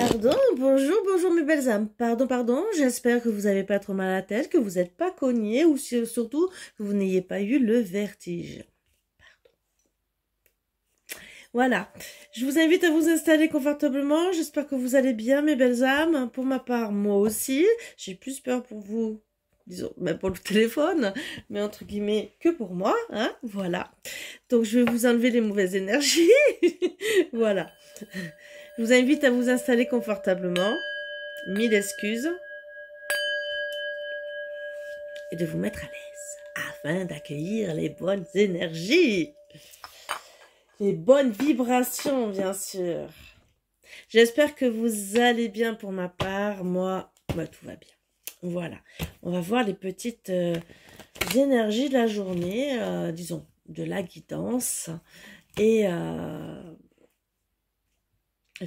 Pardon, bonjour, bonjour mes belles âmes. Pardon, j'espère que vous n'avez pas trop mal à la tête, que vous n'êtes pas cogné ou surtout que vous n'ayez pas eu le vertige. Voilà, je vous invite à vous installer confortablement. J'espère que vous allez bien mes belles âmes. Pour ma part, moi aussi, j'ai plus peur pour vous, disons, même pour le téléphone, mais entre guillemets que pour moi, hein, voilà. Donc je vais vous enlever les mauvaises énergies, voilà. Je vous invite à vous installer confortablement. Mille excuses. Et de vous mettre à l'aise afin d'accueillir les bonnes énergies. Les bonnes vibrations, bien sûr. J'espère que vous allez bien pour ma part. Moi, tout va bien. Voilà. On va voir les petites énergies de la journée, disons, de la guidance. Et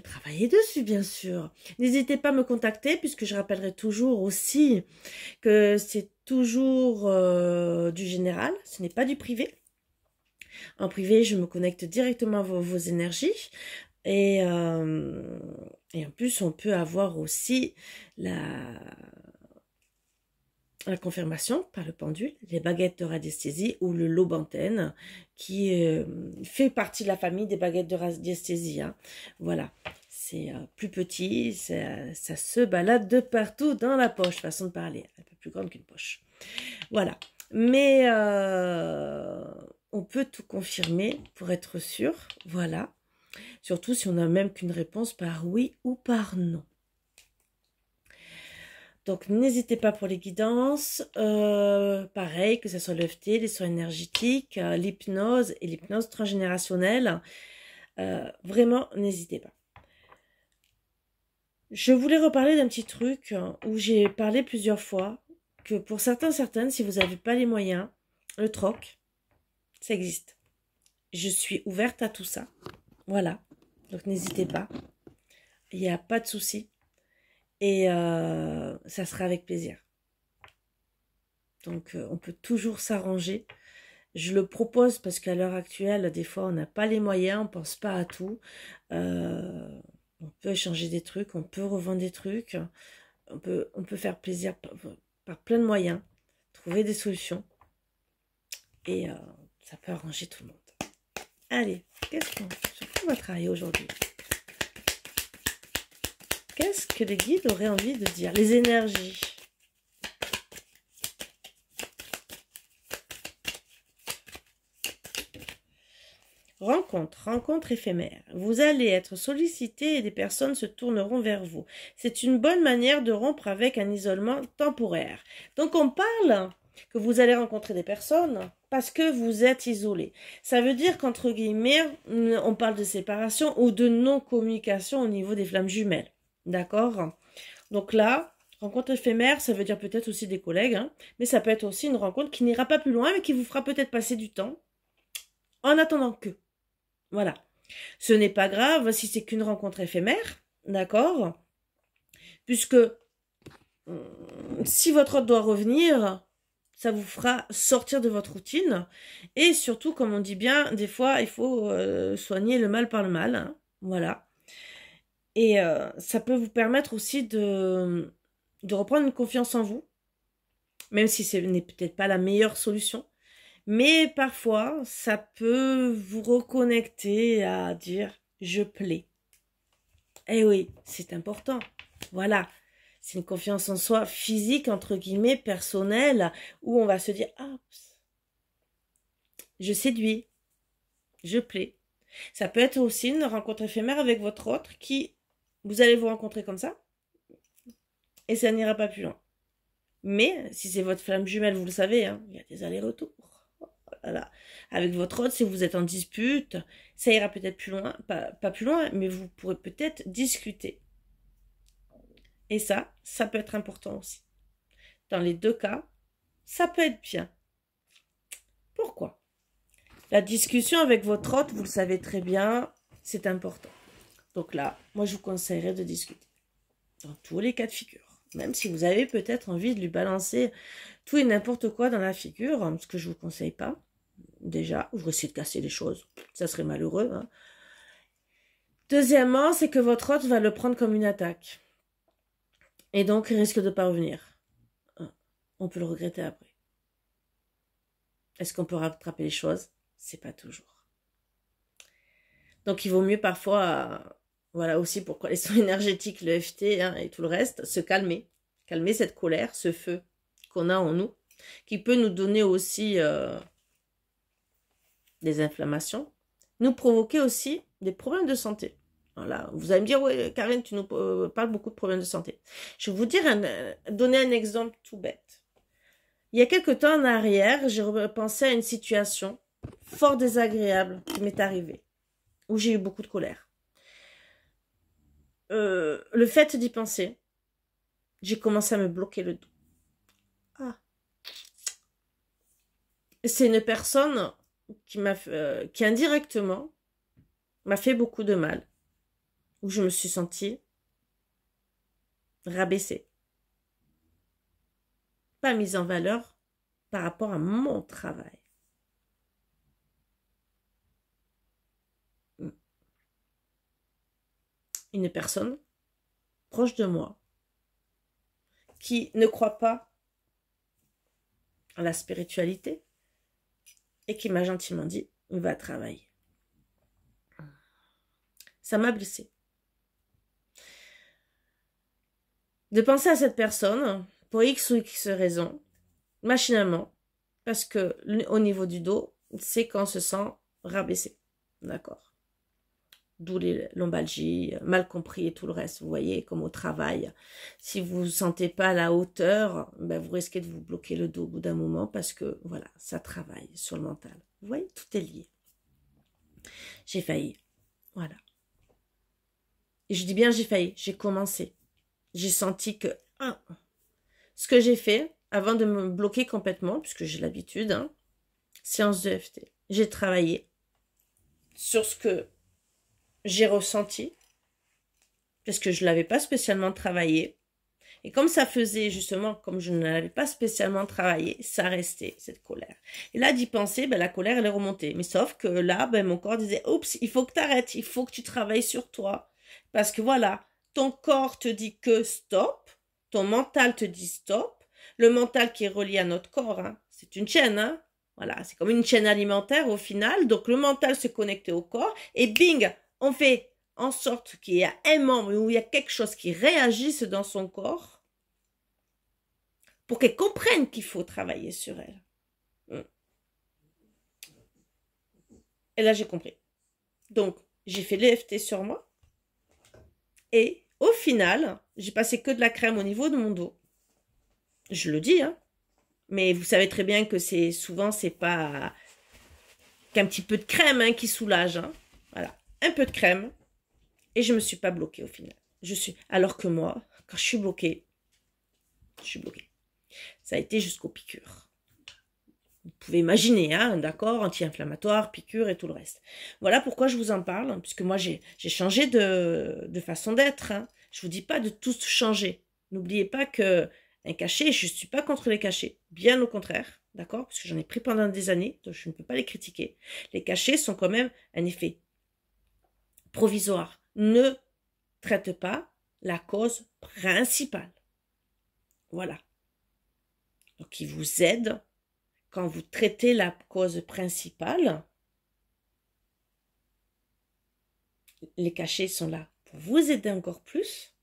travailler dessus, bien sûr. N'hésitez pas à me contacter, puisque je rappellerai toujours aussi que c'est toujours du général, ce n'est pas du privé. En privé, je me connecte directement à vos énergies. Et en plus, on peut avoir aussi la confirmation par le pendule, les baguettes de radiesthésie ou le lobe antenne qui fait partie de la famille des baguettes de radiesthésie. Hein. Voilà, c'est plus petit, ça se balade de partout dans la poche, façon de parler, un peu plus grande qu'une poche. Voilà, mais on peut tout confirmer pour être sûr, voilà. Surtout si on n'a même qu'une réponse par oui ou par non. Donc, n'hésitez pas pour les guidances. Pareil, que ce soit l'EFT, les soins énergétiques, l'hypnose et l'hypnose transgénérationnelle. Vraiment, n'hésitez pas. Je voulais reparler d'un petit truc où j'ai parlé plusieurs fois que pour certaines, si vous n'avez pas les moyens, le troc, ça existe. Je suis ouverte à tout ça. Voilà. Donc, n'hésitez pas. Il n'y a pas de souci. Et ça sera avec plaisir. Donc, on peut toujours s'arranger. Je le propose parce qu'à l'heure actuelle, des fois, on n'a pas les moyens, on ne pense pas à tout. On peut échanger des trucs, on peut revendre des trucs. On peut faire plaisir par plein de moyens. Trouver des solutions. Et ça peut arranger tout le monde. Allez, sur quoi on va travailler aujourd'hui ? Qu'est-ce que les guides auraient envie de dire? Les énergies. Rencontre éphémère. Vous allez être sollicité et des personnes se tourneront vers vous. C'est une bonne manière de rompre avec un isolement temporaire. Donc on parle que vous allez rencontrer des personnes parce que vous êtes isolé. Ça veut dire qu'entre guillemets, on parle de séparation ou de non-communication au niveau des flammes jumelles. D'accord? Donc là, rencontre éphémère, ça veut dire peut-être aussi des collègues, hein, mais ça peut être aussi une rencontre qui n'ira pas plus loin, mais qui vous fera peut-être passer du temps en attendant que. Voilà. Ce n'est pas grave si c'est qu'une rencontre éphémère, d'accord? Puisque si votre hôte doit revenir, ça vous fera sortir de votre routine. Et surtout, comme on dit bien, des fois, il faut soigner le mal par le mal. Hein, voilà. Et ça peut vous permettre aussi de reprendre une confiance en vous, même si ce n'est peut-être pas la meilleure solution. Mais parfois, ça peut vous reconnecter à dire « je plais ». Eh oui, c'est important. Voilà, c'est une confiance en soi physique, entre guillemets, personnelle, où on va se dire « ah, je séduis, je plais ». Ça peut être aussi une rencontre éphémère avec votre autre qui, vous allez vous rencontrer comme ça, et ça n'ira pas plus loin. Mais, si c'est votre flamme jumelle, vous le savez, hein, il y a des allers-retours. Voilà. Avec votre autre, si vous êtes en dispute, ça ira peut-être plus loin, pas plus loin, mais vous pourrez peut-être discuter. Et ça peut être important aussi. Dans les deux cas, ça peut être bien. Pourquoi? La discussion avec votre autre, vous le savez très bien, c'est important. Donc là, moi je vous conseillerais de discuter. Dans tous les cas de figure. Même si vous avez peut-être envie de lui balancer tout et n'importe quoi dans la figure, ce que je ne vous conseille pas. Déjà, vous essayez de casser les choses, ça serait malheureux. Hein. Deuxièmement, c'est que votre hôte va le prendre comme une attaque. Et donc, il risque de ne pas revenir. On peut le regretter après. Est-ce qu'on peut rattraper les choses? C'est pas toujours. Donc, il vaut mieux parfois, voilà aussi pourquoi les soins énergétiques, le FT et tout le reste, se calmer. Calmer cette colère, ce feu qu'on a en nous, qui peut nous donner aussi des inflammations, nous provoquer aussi des problèmes de santé. Voilà. Vous allez me dire, ouais, Karine, tu nous parles beaucoup de problèmes de santé. Je vais vous dire, donner un exemple tout bête. Il y a quelque temps en arrière, j'ai repensé à une situation fort désagréable qui m'est arrivée, où j'ai eu beaucoup de colère. Le fait d'y penser, j'ai commencé à me bloquer le dos. Ah. C'est une personne qui indirectement m'a fait beaucoup de mal, où je me suis sentie rabaissée, pas mise en valeur par rapport à mon travail. Une personne proche de moi qui ne croit pas à la spiritualité et qui m'a gentiment dit « va travailler ». Ça m'a blessée. De penser à cette personne, pour X ou X raisons, machinalement, parce que au niveau du dos, c'est quand on se sent rabaissé. D'accord. D'où les lombalgies, mal compris et tout le reste. Vous voyez, comme au travail, si vous ne vous sentez pas à la hauteur, ben vous risquez de vous bloquer le dos au bout d'un moment parce que, voilà, ça travaille sur le mental. Vous voyez, tout est lié. J'ai failli. Voilà. Et je dis bien j'ai failli, j'ai commencé. J'ai senti que, ce que j'ai fait, avant de me bloquer complètement, puisque j'ai l'habitude, séance de FT, j'ai travaillé sur ce que j'ai ressenti, parce que je ne l'avais pas spécialement travaillé. Et comme ça faisait justement, comme je ne l'avais pas spécialement travaillé, ça restait, cette colère. Et là, d'y penser, la colère, elle est remontée. Mais sauf que là, mon corps disait, oups, il faut que tu arrêtes, il faut que tu travailles sur toi. Parce que voilà, ton corps te dit que stop, ton mental te dit stop. Le mental qui est relié à notre corps, c'est une chaîne, voilà, c'est comme une chaîne alimentaire au final. Donc le mental se connectait au corps et bing, on fait en sorte qu'il y a un membre où il y a quelque chose qui réagisse dans son corps pour qu'elle comprenne qu'il faut travailler sur elle. Et là, j'ai compris. Donc, j'ai fait l'EFT sur moi. Et au final, j'ai passé que de la crème au niveau de mon dos. Je le dis, mais vous savez très bien que souvent, c'est pas qu'un petit peu de crème qui soulage. Voilà, un peu de crème. Et je me suis pas bloquée au final. Alors que moi, quand je suis bloquée, ça a été jusqu'aux piqûres. Vous pouvez imaginer, d'accord, anti-inflammatoire, piqûres et tout le reste. Voilà pourquoi je vous en parle, puisque moi j'ai changé de façon d'être. Je vous dis pas de tout changer. N'oubliez pas que un cachet, je suis pas contre les cachets, bien au contraire, d'accord, parce que j'en ai pris pendant des années, donc je ne peux pas les critiquer. Les cachets sont quand même un effet provisoire. Ne traite pas la cause principale. Voilà. Donc, il vous aide quand vous traitez la cause principale. Les cachets sont là pour vous aider encore plus.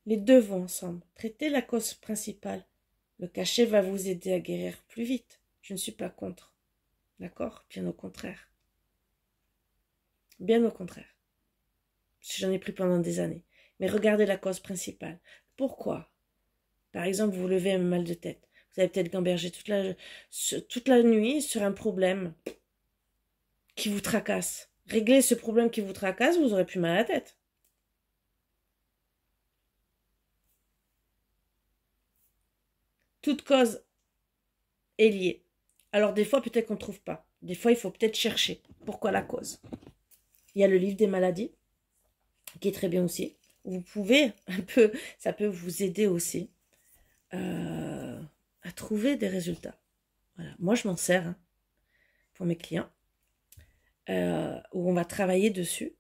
Les deux vont ensemble. Traiter la cause principale. Le cachet va vous aider à guérir plus vite. Je ne suis pas contre. D'accord? Bien au contraire. Bien au contraire. J'en ai pris pendant des années. Mais regardez la cause principale. Pourquoi? Par exemple, vous levez un mal de tête. Vous avez peut-être gambergé toute la nuit sur un problème qui vous tracasse. Réglez ce problème qui vous tracasse, vous aurez plus mal à la tête. Toute cause est liée. Alors des fois, peut-être qu'on ne trouve pas. Des fois, il faut peut-être chercher. Pourquoi la cause? Il y a le livre des maladies, qui est très bien aussi. Vous pouvez ça peut vous aider aussi à trouver des résultats. Voilà. Moi, je m'en sers pour mes clients. où on va travailler dessus.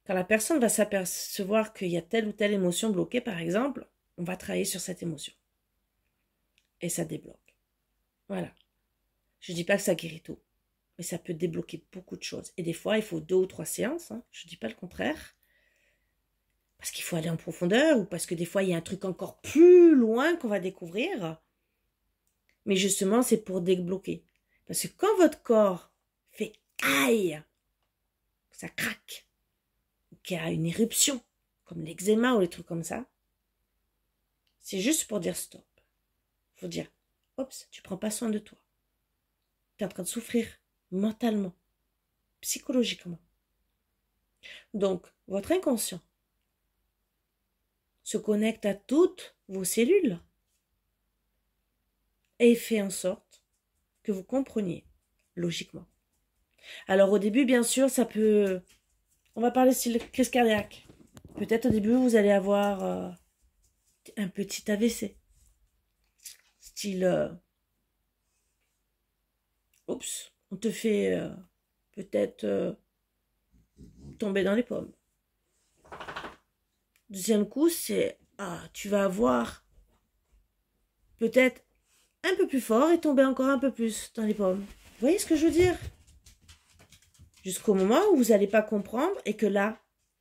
Quand la personne va s'apercevoir qu'il y a telle ou telle émotion bloquée, par exemple, on va travailler sur cette émotion. Et ça débloque. Voilà. Je ne dis pas que ça guérit tout, mais ça peut débloquer beaucoup de choses. Et des fois, il faut 2 ou 3 séances, hein. Je ne dis pas le contraire. Parce qu'il faut aller en profondeur, ou parce que des fois, il y a un truc encore plus loin qu'on va découvrir. Mais justement, c'est pour débloquer. Parce que quand votre corps fait aïe, ça craque, qu'il y a une éruption, comme l'eczéma ou les trucs comme ça, c'est juste pour dire stop. Il faut dire, oups, tu prends pas soin de toi. Tu es en train de souffrir mentalement, psychologiquement. Donc, votre inconscient se connecte à toutes vos cellules et fait en sorte que vous compreniez logiquement. Alors au début, bien sûr, ça peut... On va parler style crise cardiaque. Peut-être au début, vous allez avoir un petit AVC. Style... oups, on te fait peut-être tomber dans les pommes. Deuxième coup, c'est... Ah, tu vas avoir peut-être un peu plus fort et tomber encore un peu plus dans les pommes. Vous voyez ce que je veux dire? Jusqu'au moment où vous n'allez pas comprendre et que là,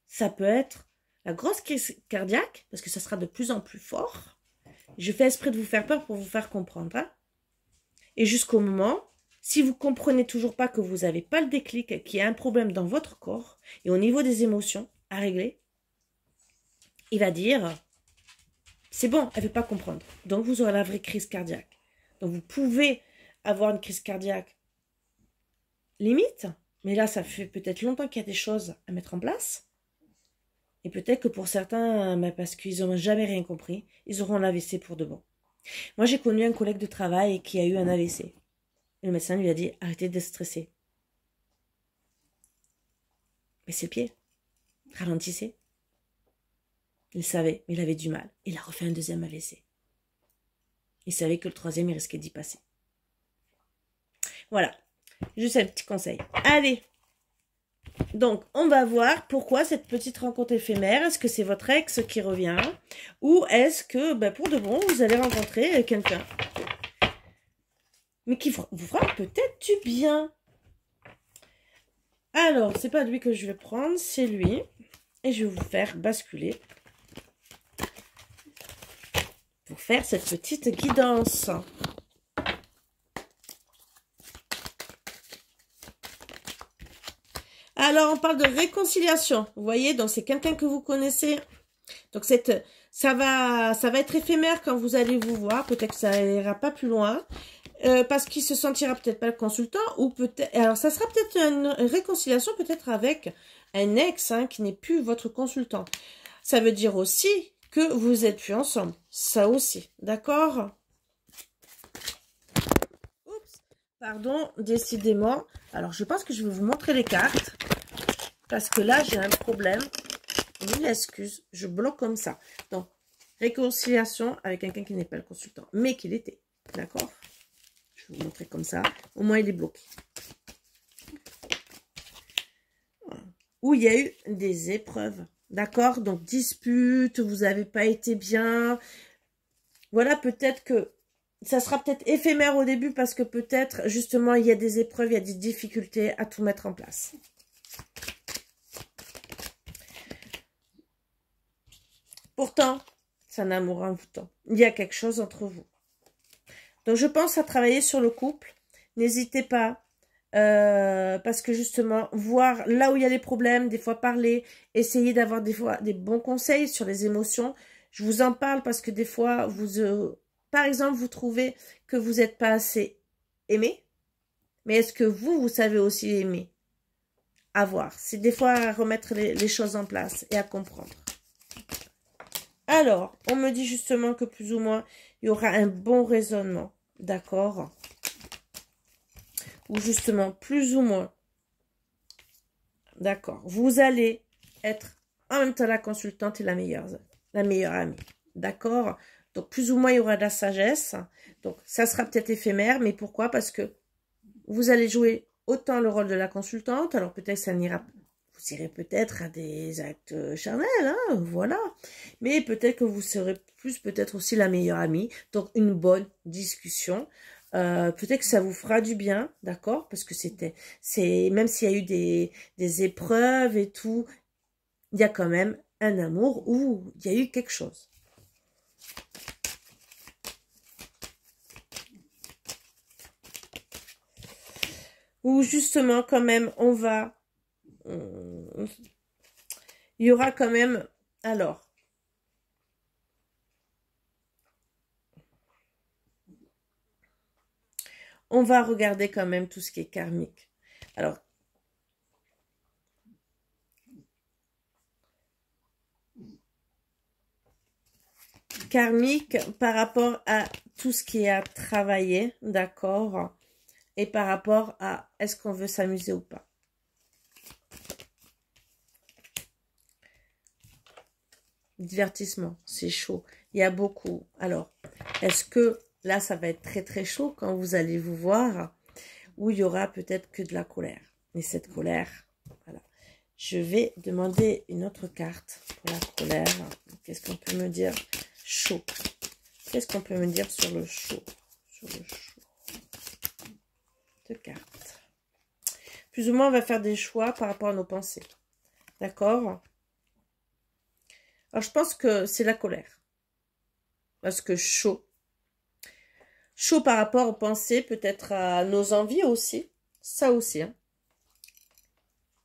ça peut être la grosse crise cardiaque, parce que ça sera de plus en plus fort. Je fais exprès de vous faire peur pour vous faire comprendre. Hein? Et jusqu'au moment, si vous ne comprenez toujours pas que vous n'avez pas le déclic, qu'il y a un problème dans votre corps et au niveau des émotions à régler, il va dire, c'est bon, elle ne veut pas comprendre. Donc vous aurez la vraie crise cardiaque. Donc vous pouvez avoir une crise cardiaque limite, mais là, ça fait peut-être longtemps qu'il y a des choses à mettre en place. Et peut-être que pour certains, parce qu'ils n'ont jamais rien compris, ils auront l'AVC pour de bon. Moi, j'ai connu un collègue de travail qui a eu un AVC. Et le médecin lui a dit, arrêtez de stresser. Mais c'est le pied. Ralentissez. Il savait, mais il avait du mal. Il a refait un deuxième AVC. Il savait que le troisième, il risquait d'y passer. Voilà. Juste un petit conseil. Allez. Donc, on va voir pourquoi cette petite rencontre éphémère. Est-ce que c'est votre ex qui revient? Ou est-ce que, pour de bon, vous allez rencontrer quelqu'un? Mais qui vous fera peut-être du bien. Alors, c'est pas lui que je vais prendre, c'est lui. Et je vais vous faire basculer. Pour faire cette petite guidance. Alors, on parle de réconciliation. Vous voyez, donc c'est quelqu'un que vous connaissez. Donc, ça va être éphémère quand vous allez vous voir. Peut-être que ça ira pas plus loin. Parce qu'il se sentira peut-être pas le consultant. Ou peut-être... Alors, ça sera peut-être une réconciliation peut-être avec un ex qui n'est plus votre consultant. Ça veut dire aussi que vous n'êtes plus ensemble. Ça aussi. D'accord? Oups. Pardon, décidément. Alors, je pense que je vais vous montrer les cartes. Parce que là, j'ai un problème. Mille excuses. Je bloque comme ça. Donc, réconciliation avec quelqu'un qui n'est pas le consultant. Mais qui l'était. D'accord? Je vais vous montrer comme ça. Au moins, il est bloqué. Où il y a eu des épreuves. D'accord? Donc, dispute, vous n'avez pas été bien. Voilà, peut-être que ça sera peut-être éphémère au début parce que peut-être, justement, il y a des épreuves, il y a des difficultés à tout mettre en place. Pourtant, c'est un amour envoûtant. Il y a quelque chose entre vous. Donc, je pense à travailler sur le couple. N'hésitez pas, parce que justement, voir là où il y a les problèmes, des fois parler, essayer d'avoir des fois des bons conseils sur les émotions. Je vous en parle parce que des fois, par exemple, vous trouvez que vous n'êtes pas assez aimé. Mais est-ce que vous savez aussi aimer? À voir. C'est des fois à remettre les choses en place et à comprendre. Alors, on me dit justement que plus ou moins, il y aura un bon raisonnement. D'accord? Ou justement, plus ou moins. D'accord. Vous allez être en même temps la consultante et la meilleure amie. D'accord? Donc, plus ou moins, il y aura de la sagesse. Donc, ça sera peut-être éphémère. Mais pourquoi? Parce que vous allez jouer autant le rôle de la consultante, alors peut-être que ça n'ira pas. Vous irez peut-être à des actes charnels, hein, voilà. Mais peut-être que vous serez plus peut-être aussi la meilleure amie. Donc, une bonne discussion. Peut-être que ça vous fera du bien, d'accord? Parce que même s'il y a eu des épreuves et tout, il y a quand même un amour où il y a eu quelque chose. Où justement, quand même, il y aura quand même, alors, on va regarder quand même tout ce qui est karmique. Alors, karmique par rapport à tout ce qui est à travailler, d'accord? Et par rapport à est-ce qu'on veut s'amuser ou pas. Divertissement, c'est chaud. Il y a beaucoup. Alors, est-ce que là, ça va être très très chaud quand vous allez vous voir, où il y aura peut-être que de la colère. Et cette colère, voilà. Je vais demander une autre carte pour la colère. Qu'est-ce qu'on peut me dire? Chaud. Qu'est-ce qu'on peut me dire sur le chaud? Sur le chaud. Deux cartes. Plus ou moins, on va faire des choix par rapport à nos pensées. D'accord? Alors, je pense que c'est la colère. Parce que chaud. Chaud par rapport aux pensées, peut-être à nos envies aussi. Ça aussi, hein.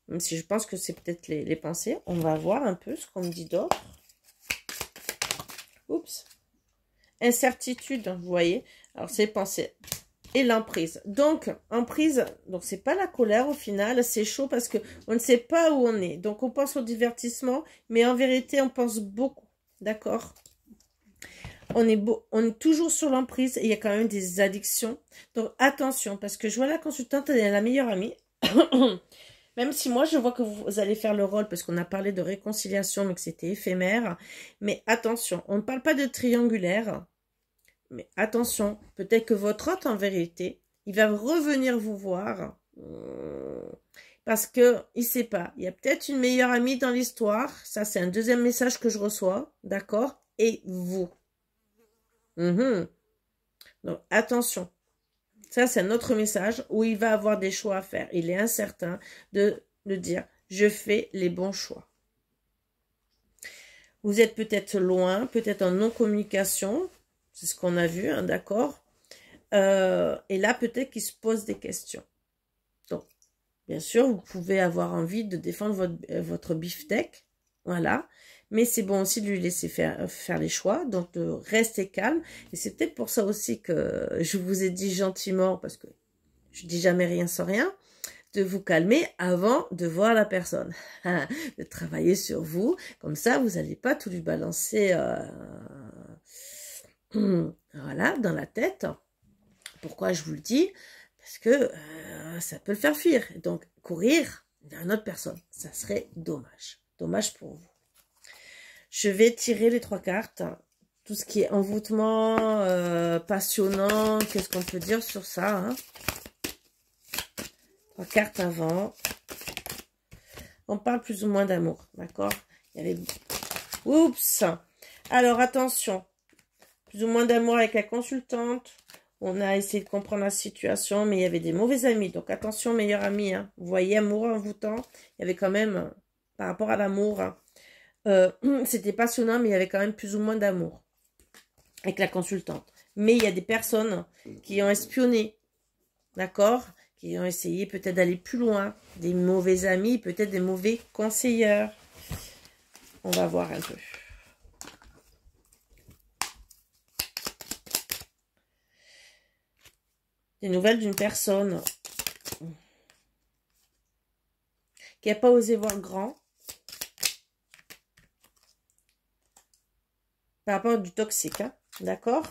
Même si je pense que c'est peut-être les pensées. On va voir un peu ce qu'on me dit d'autre. Oups. Incertitude, vous voyez. Alors, c'est pensées. Et l'emprise. Donc, emprise, donc c'est pas la colère au final, c'est chaud parce que on ne sait pas où on est. Donc, on pense au divertissement, mais en vérité, on pense beaucoup. D'accord? On est toujours sur l'emprise et il y a quand même des addictions. Donc, attention, parce que je vois la consultante, elle est la meilleure amie. Même si moi, je vois que vous allez faire le rôle, parce qu'on a parlé de réconciliation, mais que c'était éphémère. Mais attention, on ne parle pas de triangulaire. Mais attention, peut-être que votre hôte, en vérité, il va revenir vous voir. Parce que il sait pas. Il y a peut-être une meilleure amie dans l'histoire. Ça, c'est un deuxième message que je reçois. D'accord? Et vous. Donc, attention. Ça, c'est un autre message où il va avoir des choix à faire. Il est incertain de dire, je fais les bons choix. Vous êtes peut-être loin, peut-être en non-communication. C'est ce qu'on a vu, hein, d'accord? Et là, peut-être qu'il se pose des questions. Donc, bien sûr, vous pouvez avoir envie de défendre votre beefsteak. Voilà. Mais c'est bon aussi de lui laisser faire les choix. Donc, de rester calme. Et c'est peut-être pour ça aussi que je vous ai dit gentiment, parce que je dis jamais rien sans rien, de vous calmer avant de voir la personne. De travailler sur vous. Comme ça, vous n'allez pas tout lui balancer voilà, dans la tête. Pourquoi je vous le dis? Parce que ça peut le faire fuir. Donc, courir vers une autre personne, ça serait dommage. Dommage pour vous. Je vais tirer les 3 cartes. Tout ce qui est envoûtement, passionnant, qu'est-ce qu'on peut dire sur ça, hein? 3 cartes avant. On parle plus ou moins d'amour, d'accord? Il y avait... Oups! Alors, attention. Plus ou moins d'amour avec la consultante. On a essayé de comprendre la situation, mais il y avait des mauvais amis. Donc, attention, meilleur ami. Hein. Vous voyez, amoureux envoûtant. Il y avait quand même, par rapport à l'amour, hein, c'était passionnant, mais il y avait quand même plus ou moins d'amour avec la consultante. Mais il y a des personnes qui ont espionné, d'accord? Qui ont essayé peut-être d'aller plus loin. Des mauvais amis, peut-être des mauvais conseillers. On va voir un peu. Des nouvelles d'une personne qui n'a pas osé voir grand. Par rapport à du toxique, hein, d'accord?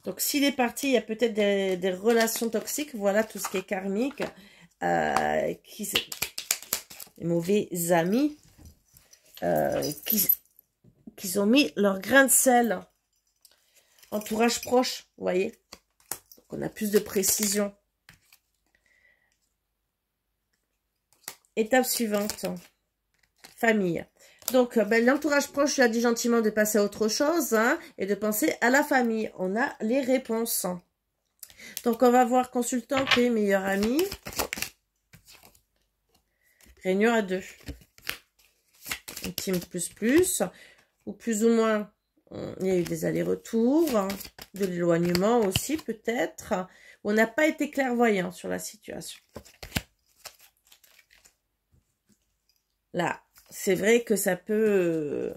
Donc, s'il est parti, il y a peut-être des relations toxiques. Voilà tout ce qui est karmique. Les mauvais amis qui ont mis leur grain de sel. Entourage proche, vous voyez? Donc, on a plus de précision. Étape suivante. Famille. Donc, l'entourage proche lui a dit gentiment de passer à autre chose, hein, et de penser à la famille. On a les réponses. Donc, on va voir consultant et meilleur ami. Réunion à deux. Intime plus, ou plus ou moins, il y a eu des allers-retours, hein, de l'éloignement aussi peut-être. On n'a pas été clairvoyant sur la situation. Là, c'est vrai que ça peut...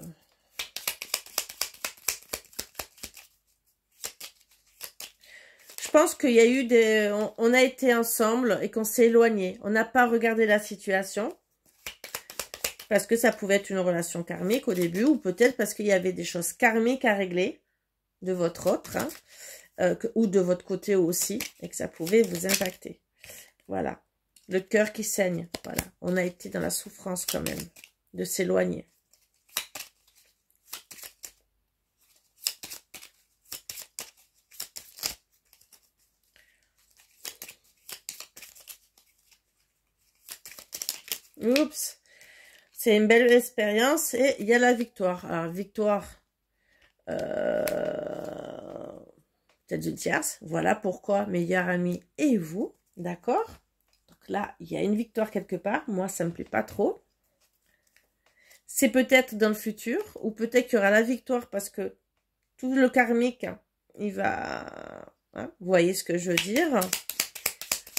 Je pense qu'il y a eu des... On a été ensemble et qu'on s'est éloigné. On n'a pas regardé la situation. Parce que ça pouvait être une relation karmique au début. Ou peut-être parce qu'il y avait des choses karmiques à régler de votre autre. Hein, ou de votre côté aussi. Et que ça pouvait vous impacter. Voilà. Le cœur qui saigne. Voilà. On a été dans la souffrance quand même. De s'éloigner. Oups. C'est une belle expérience et il y a la victoire. Alors, victoire, peut-être une tierce. Voilà pourquoi meilleur ami et vous. D'accord? Donc là, il y a une victoire quelque part. Moi, ça ne me plaît pas trop. C'est peut-être dans le futur ou peut-être qu'il y aura la victoire parce que tout le karmique, il va... Hein, vous voyez ce que je veux dire?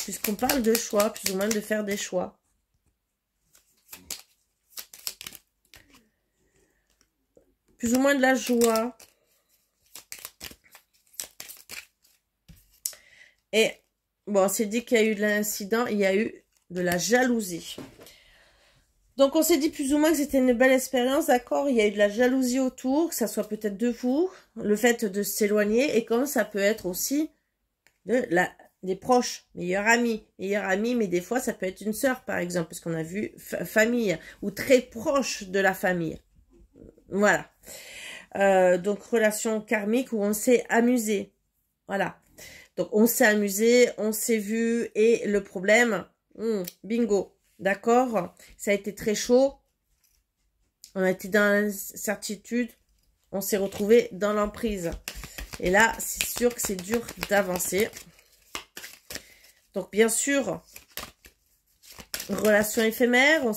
Puisqu'on parle de choix, plus ou moins de faire des choix. Plus ou moins de la joie. Et, bon, on s'est dit qu'il y a eu de l'incident, il y a eu de la jalousie. Donc, on s'est dit plus ou moins que c'était une belle expérience, d'accord? Il y a eu de la jalousie autour, que ça soit peut-être de vous, le fait de s'éloigner, et comme ça peut être aussi des proches, meilleurs amis, mais des fois, ça peut être une sœur, par exemple, parce qu'on a vu famille, ou très proche de la famille. Voilà. Donc, relation karmique où on s'est amusé. Voilà. Donc, on s'est amusé, on s'est vu, et le problème, bingo, d'accord? Ça a été très chaud. On a été dans l'incertitude. On s'est retrouvé dans l'emprise. Et là, c'est sûr que c'est dur d'avancer. Donc, bien sûr, relation éphémère, on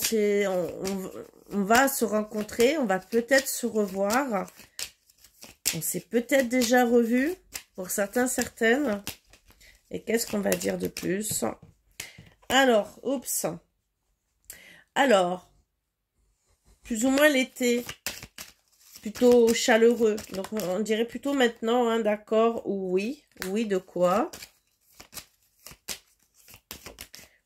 va se rencontrer, on va peut-être se revoir. On s'est peut-être déjà revu, pour certains, certaines. Et qu'est-ce qu'on va dire de plus? Alors, oups. Alors, plus ou moins l'été, plutôt chaleureux. Donc, on dirait plutôt maintenant, hein, d'accord, oui. Oui, de quoi?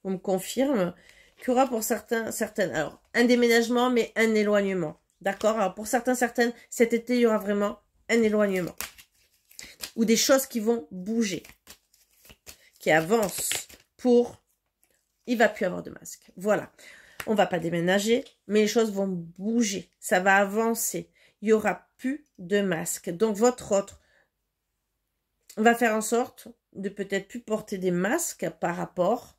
On me confirme qu'il y aura pour certains, certaines, alors, un déménagement, mais un éloignement. D'accord? Alors, pour certains, certaines, cet été, il y aura vraiment un éloignement. Ou des choses qui vont bouger. Qui avancent pour... Il va plus avoir de masque. Voilà. On va pas déménager, mais les choses vont bouger. Ça va avancer. Il y aura plus de masque. Donc, votre autre va faire en sorte de peut-être plus porter des masques par rapport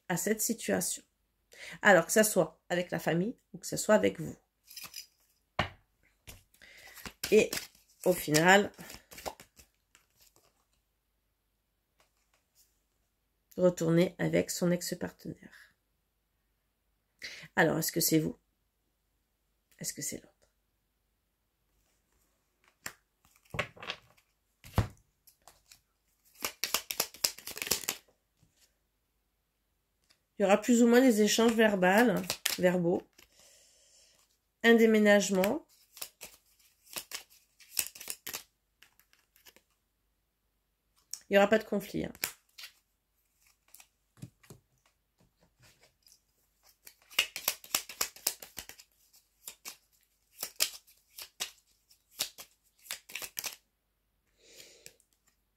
à cette situation. Alors, que ça soit avec la famille ou que ce soit avec vous. Et au final, retourner avec son ex-partenaire. Alors, est-ce que c'est vous? Est-ce que c'est l'autre? Il y aura plus ou moins des échanges verbaux. Un déménagement. Il n'y aura pas de conflit. Hein.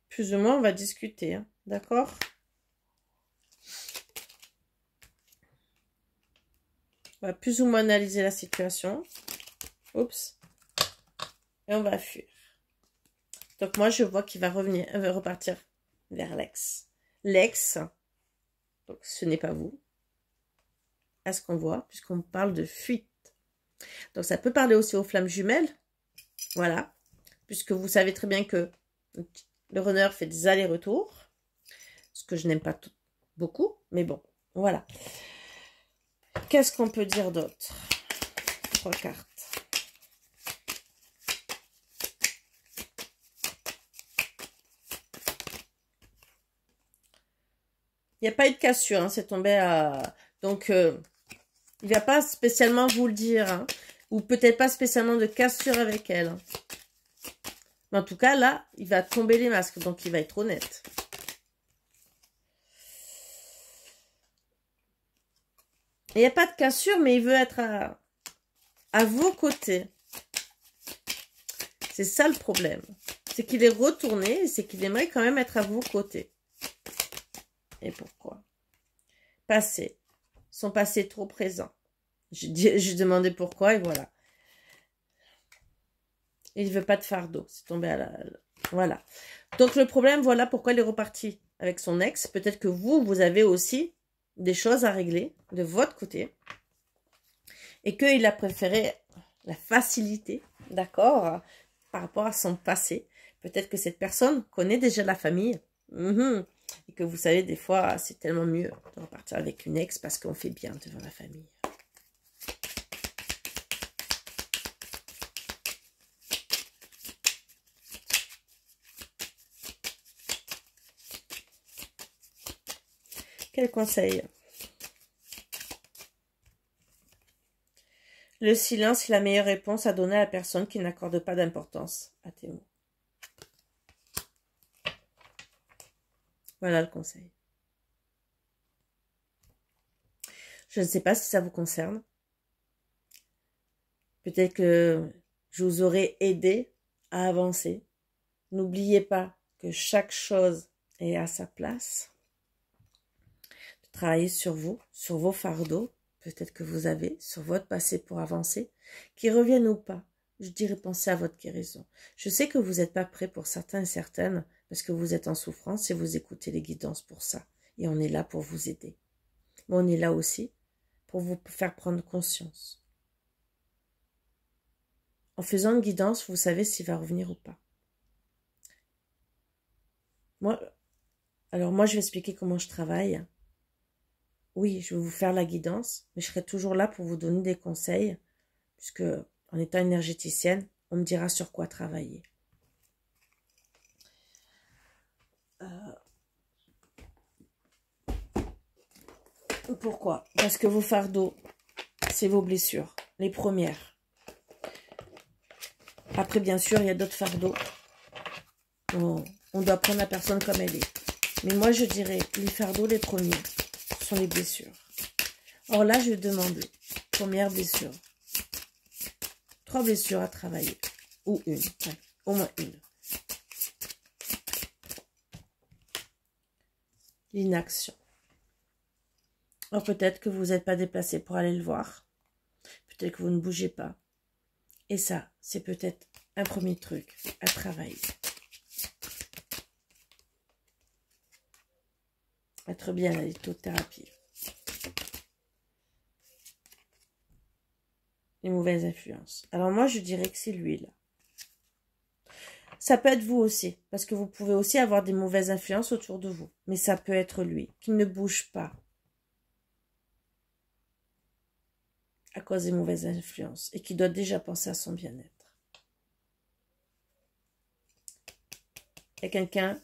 Plus ou moins, on va discuter. Hein. D'accord? On va plus ou moins analyser la situation. Oups. Et on va fuir. Donc, moi, je vois qu'il va repartir vers l'ex. L'ex, donc ce n'est pas vous. à ce qu'on voit, puisqu'on parle de fuite. Donc, ça peut parler aussi aux flammes jumelles. Voilà. Puisque vous savez très bien que le runner fait des allers-retours. Ce que je n'aime pas beaucoup. Mais bon, voilà. Qu'est-ce qu'on peut dire d'autre? 3 cartes. Il n'y a pas eu de cassure, hein, c'est tombé à... Donc, il ne va pas spécialement vous le dire. Hein, ou peut-être pas spécialement de cassure avec elle. Hein. Mais en tout cas, là, il va tomber les masques. Donc, il va être honnête. Il n'y a pas de cassure, mais il veut être à vos côtés. C'est ça le problème. C'est qu'il est retourné, c'est qu'il aimerait quand même être à vos côtés. Et pourquoi? Passé. Son passé est trop présent. J'ai demandé pourquoi et voilà. Il ne veut pas de fardeau. C'est tombé à la... Voilà. Donc le problème, voilà pourquoi il est reparti avec son ex. Peut-être que vous avez aussi des choses à régler de votre côté. Et qu'il a préféré la facilité, d'accord, par rapport à son passé. Peut-être que cette personne connaît déjà la famille. Et que vous savez, des fois, c'est tellement mieux de repartir avec une ex parce qu'on fait bien devant la famille. Quel conseil? Le silence est la meilleure réponse à donner à la personne qui n'accorde pas d'importance à tes mots. Voilà le conseil. Je ne sais pas si ça vous concerne. Peut-être que je vous aurais aidé à avancer. N'oubliez pas que chaque chose est à sa place. De travailler sur vous, sur vos fardeaux, peut-être que vous avez, sur votre passé pour avancer, qui reviennent ou pas. Je dirais pensez à votre guérison. Je sais que vous n'êtes pas prêt pour certains et certaines, parce que vous êtes en souffrance et vous écoutez les guidances pour ça. Et on est là pour vous aider. Mais on est là aussi pour vous faire prendre conscience. En faisant une guidance, vous savez s'il va revenir ou pas. Moi, je vais expliquer comment je travaille. Oui, je vais vous faire la guidance, mais je serai toujours là pour vous donner des conseils, puisque en étant énergéticienne, on me dira sur quoi travailler. Pourquoi? Parce que vos fardeaux, c'est vos blessures, les premières. Après, bien sûr, il y a d'autres fardeaux. On doit prendre la personne comme elle est. Mais moi, je dirais, les fardeaux, les premiers, ce sont les blessures. Or là, je demande, première blessure. 3 blessures à travailler. Ou une, ouais, au moins une. L'inaction. Or, peut-être que vous n'êtes pas déplacé pour aller le voir. Peut-être que vous ne bougez pas. Et ça, c'est peut-être un premier truc à travailler. Être bien à la lithothérapie. Les mauvaises influences. Alors moi, je dirais que c'est l'huile. Ça peut être vous aussi, parce que vous pouvez aussi avoir des mauvaises influences autour de vous. Mais ça peut être lui, qui ne bouge pas à cause des mauvaises influences et qui doit déjà penser à son bien-être. Il y a quelqu'un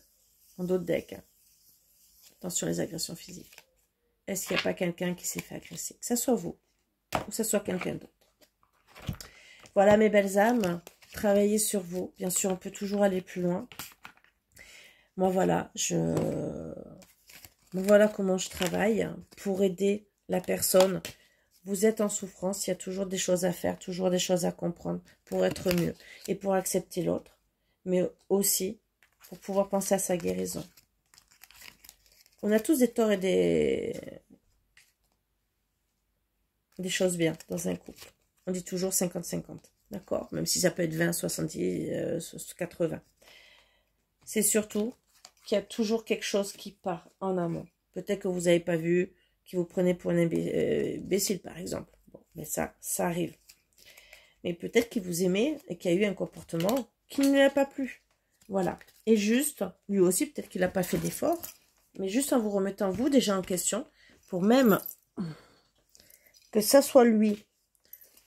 en dos de deck. Attention les agressions physiques. Est-ce qu'il n'y a pas quelqu'un qui s'est fait agresser? Que ce soit vous ou que ce soit quelqu'un d'autre. Voilà mes belles âmes. Travaillez sur vous. Bien sûr, on peut toujours aller plus loin. Moi, voilà. Voilà comment je travaille pour aider la personne. Vous êtes en souffrance. Il y a toujours des choses à faire, toujours des choses à comprendre pour être mieux et pour accepter l'autre. Mais aussi pour pouvoir penser à sa guérison. On a tous des torts et des choses bien dans un couple. On dit toujours 50-50. D'accord? Même si ça peut être 20, 70, 80. C'est surtout qu'il y a toujours quelque chose qui part en amont. Peut-être que vous n'avez pas vu qui vous prenez pour un imbécile, par exemple. Bon, mais ça arrive. Mais peut-être qu'il vous aimait et qu'il y a eu un comportement qui ne lui a pas plu. Voilà. Et juste, lui aussi, peut-être qu'il n'a pas fait d'effort, mais juste en vous remettant vous déjà en question, pour même que ça soit lui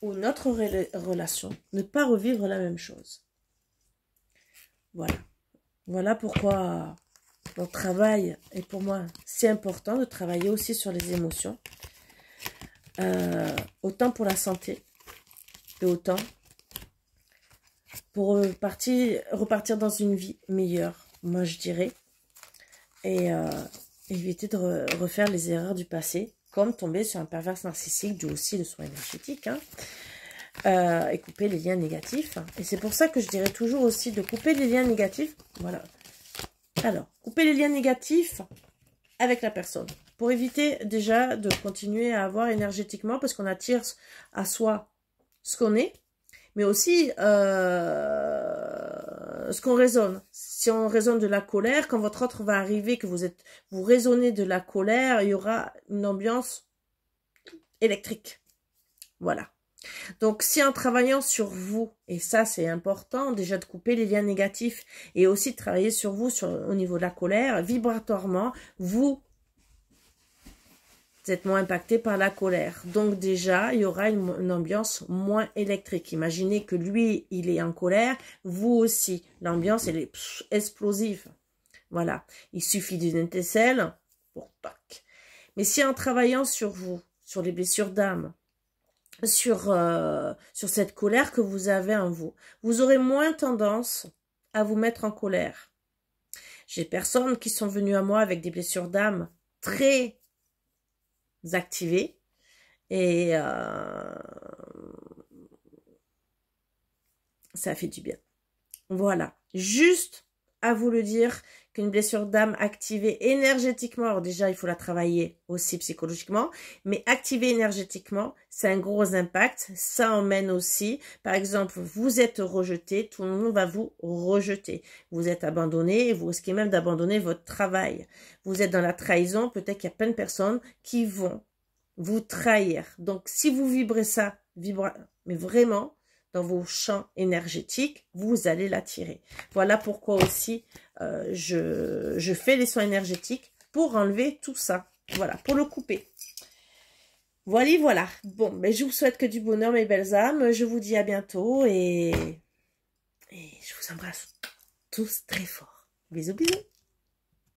ou notre relation, ne pas revivre la même chose. Voilà. Voilà pourquoi mon travail est pour moi si important de travailler aussi sur les émotions. Autant pour la santé et autant pour repartir dans une vie meilleure, moi je dirais. Et éviter de refaire les erreurs du passé, comme tomber sur un pervers narcissique dû aussi de soins énergétiques, hein, et couper les liens négatifs. Et c'est pour ça que je dirais toujours aussi de couper les liens négatifs. Voilà. Alors, couper les liens négatifs avec la personne, pour éviter déjà de continuer à avoir énergétiquement, parce qu'on attire à soi ce qu'on est, mais aussi ce qu'on raisonne. Si on raisonne de la colère, quand votre autre va arriver, que vous raisonnez de la colère, il y aura une ambiance électrique. Voilà. Donc, si en travaillant sur vous, et ça c'est important, déjà de couper les liens négatifs, et aussi de travailler sur vous au niveau de la colère, vibratoirement, vous êtes moins impacté par la colère. Donc déjà, il y aura une ambiance moins électrique. Imaginez que lui, il est en colère, vous aussi. L'ambiance, elle est explosive. Voilà. Il suffit d'une étincelle pour tac. Mais si en travaillant sur vous, sur les blessures d'âme, sur cette colère que vous avez en vous, vous aurez moins tendance à vous mettre en colère. J'ai des personnes qui sont venues à moi avec des blessures d'âme très activées et ça fait du bien. Voilà, juste à vous le dire qu'une blessure d'âme activée énergétiquement, alors déjà il faut la travailler aussi psychologiquement, mais activée énergétiquement, c'est un gros impact. Ça emmène aussi, par exemple, vous êtes rejeté, tout le monde va vous rejeter. Vous êtes abandonné et vous risquez même d'abandonner votre travail. Vous êtes dans la trahison, peut-être qu'il y a plein de personnes qui vont vous trahir. Donc si vous vibrez ça, mais vraiment, dans vos champs énergétiques, vous allez l'attirer. Voilà pourquoi aussi je fais les soins énergétiques pour enlever tout ça. Voilà, pour le couper. Voilà, voilà. Bon, mais je vous souhaite que du bonheur, mes belles âmes. Je vous dis à bientôt et je vous embrasse tous très fort. Bisous, bisous.